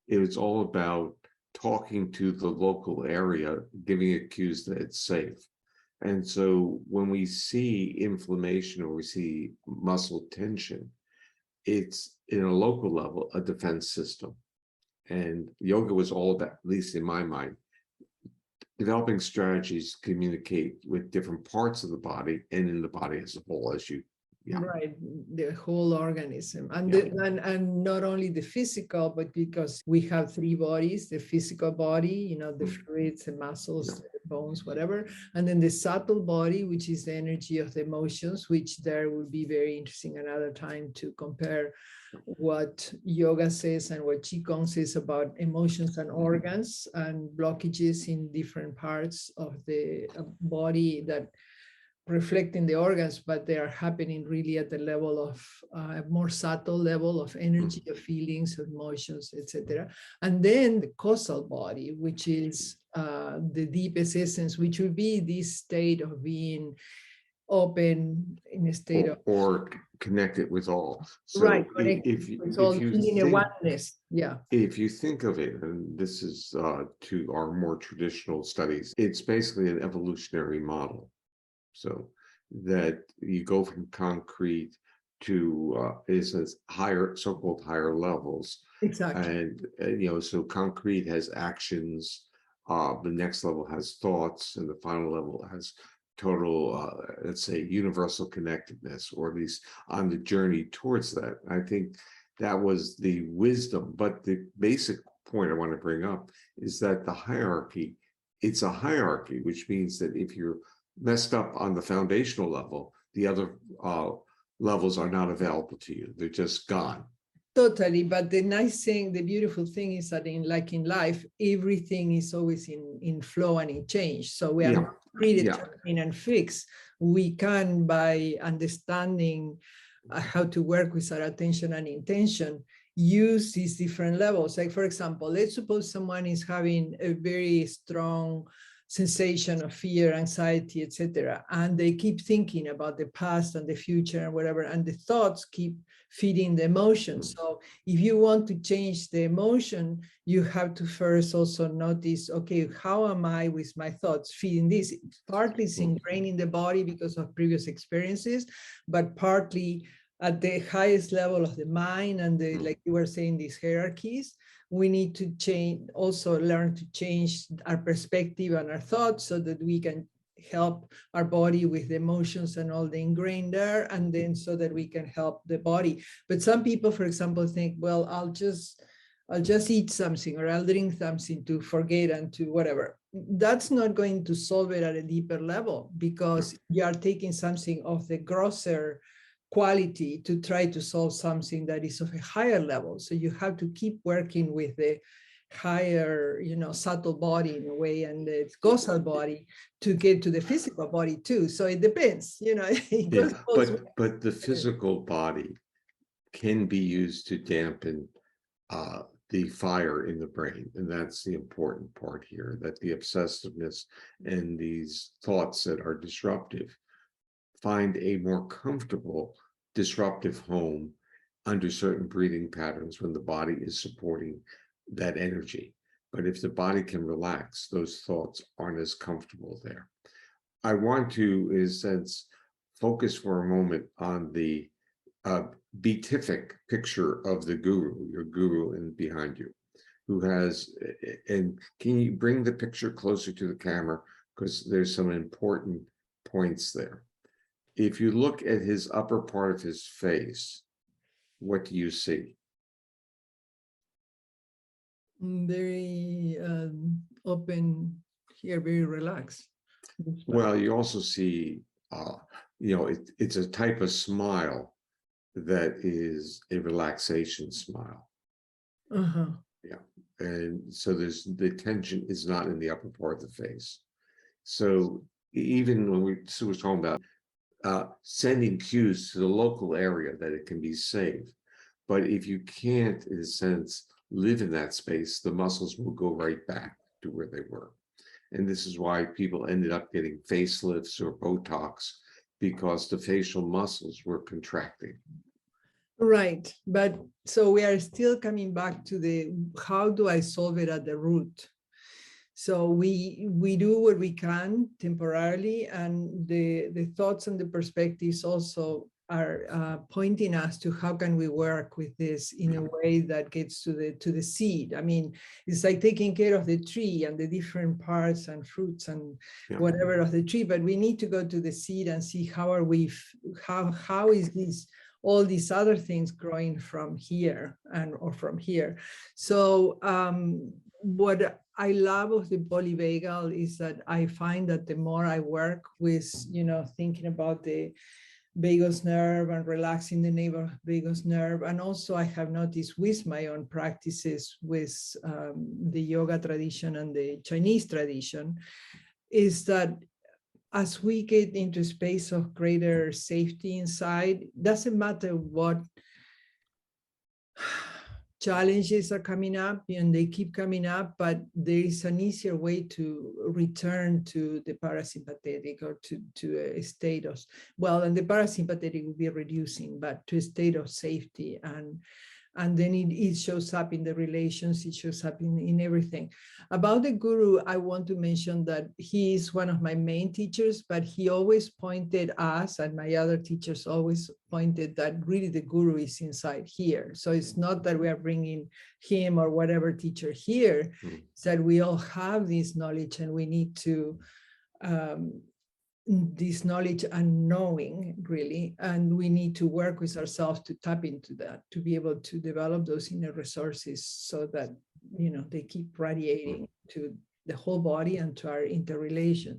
It's all about talking to the local area, giving it cues that it's safe. And so when we see inflammation or we see muscle tension, it's in a local level, a defense system. And yoga was all about, at least in my mind, developing strategies to communicate with different parts of the body and in the body as a whole, as you, yeah. Right, the whole organism, and Yeah. and not only the physical, but because we have three bodies: the physical body, the fluids, the muscles, Yeah. the bones, whatever, and then the subtle body, which is the energy of the emotions, which there will be very interesting another time to compare what yoga says and what Qigong says about emotions and organs and blockages in different parts of the body that reflecting the organs, but they are happening really at the level of a more subtle level of energy, of feelings, of emotions, etc. And then the causal body, which is the deepest essence, which would be this state of being open in a state of or connected with all. So right, if it's all you being a think, oneness. Yeah. if you think of it, and this is to our more traditional studies, it's basically an evolutionary model. So that you go from concrete to higher, so-called higher levels. Exactly. And so concrete has actions, the next level has thoughts, and the final level has total, let's say, universal connectedness, or at least on the journey towards that. I think that was the wisdom. But the basic point I want to bring up is that the hierarchy, it's a hierarchy, which means that if you're messed up on the foundational level, the other levels are not available to you. They're just gone. Totally. But the nice thing, the beautiful thing is that in life, everything is always in flow and in change. So we are not predetermined and fixed. We can, by understanding how to work with our attention and intention, use these different levels. Like, for example, let's suppose someone is having a very strong sensation of fear, anxiety, etc., and they keep thinking about the past and the future and whatever, and the thoughts keep feeding the emotion. So if you want to change the emotion, you have to first also notice, okay, how am I with my thoughts feeding this? Partly it's ingrained in the body because of previous experiences, but partly at the highest level of the mind and the, like you were saying, these hierarchies, we need to change, also learn to change our perspective and our thoughts so that we can help our body with the emotions and all the ingrained there, and then so that we can help the body. But some people, for example, think, well, I'll just eat something, or I'll drink something to forget and to whatever. That's not going to solve it at a deeper level, because you are taking something of the grosser quality to try to solve something that is of a higher level. So you have to keep working with the higher, subtle body in a way, and the causal body to get to the physical body too. So it depends, it goes but the physical body can be used to dampen the fire in the brain. And that's the important part here, that the obsessiveness and these thoughts that are disruptive find a more comfortable disruptive home under certain breathing patterns when the body is supporting that energy. But if the body can relax, those thoughts aren't as comfortable there. I want to, in a sense, focus for a moment on the beatific picture of the guru, your guru in behind you, who has, and can you bring the picture closer to the camera, because there's some important points there. If you look at his upper part of his face, what do you see? Very open here, very relaxed. Well, you also see, it's a type of smile that is a relaxation smile. Yeah, and so the tension is not in the upper part of the face. So even when we were talking about sending cues to the local area that it can be safe. But if you can't, in a sense, live in that space, the muscles will go right back to where they were. And this is why people ended up getting facelifts or Botox, because the facial muscles were contracting. Right, but so we are still coming back to the how do I solve it at the root? So we do what we can temporarily, and the thoughts and the perspectives also are pointing us to how can we work with this in a way that gets to the seed. I mean, it's like taking care of the tree and the different parts and fruits and whatever of the tree, but we need to go to the seed and see how are we, how is this, all these other things growing from here and or from here. So what I love of the polyvagal is that I find that the more I work with, thinking about the vagus nerve and relaxing the navel vagus nerve, and also I have noticed with my own practices with the yoga tradition and the Chinese tradition, is that as we get into a space of greater safety inside, doesn't matter what challenges are coming up, and they keep coming up, but there is an easier way to return to the parasympathetic or to a state of, well, and the parasympathetic will be reducing, but to a state of safety. And then it shows up in the relations, it shows up in everything. About the guru, I want to mention that he is one of my main teachers, but he always pointed us, and my other teachers always pointed that really the guru is inside here. So it's not that we are bringing him or whatever teacher here, it's that we all have this knowledge and we need to this knowledge and knowing really, and we need to work with ourselves to tap into that, to be able to develop those inner resources so that they keep radiating to the whole body and to our interrelation.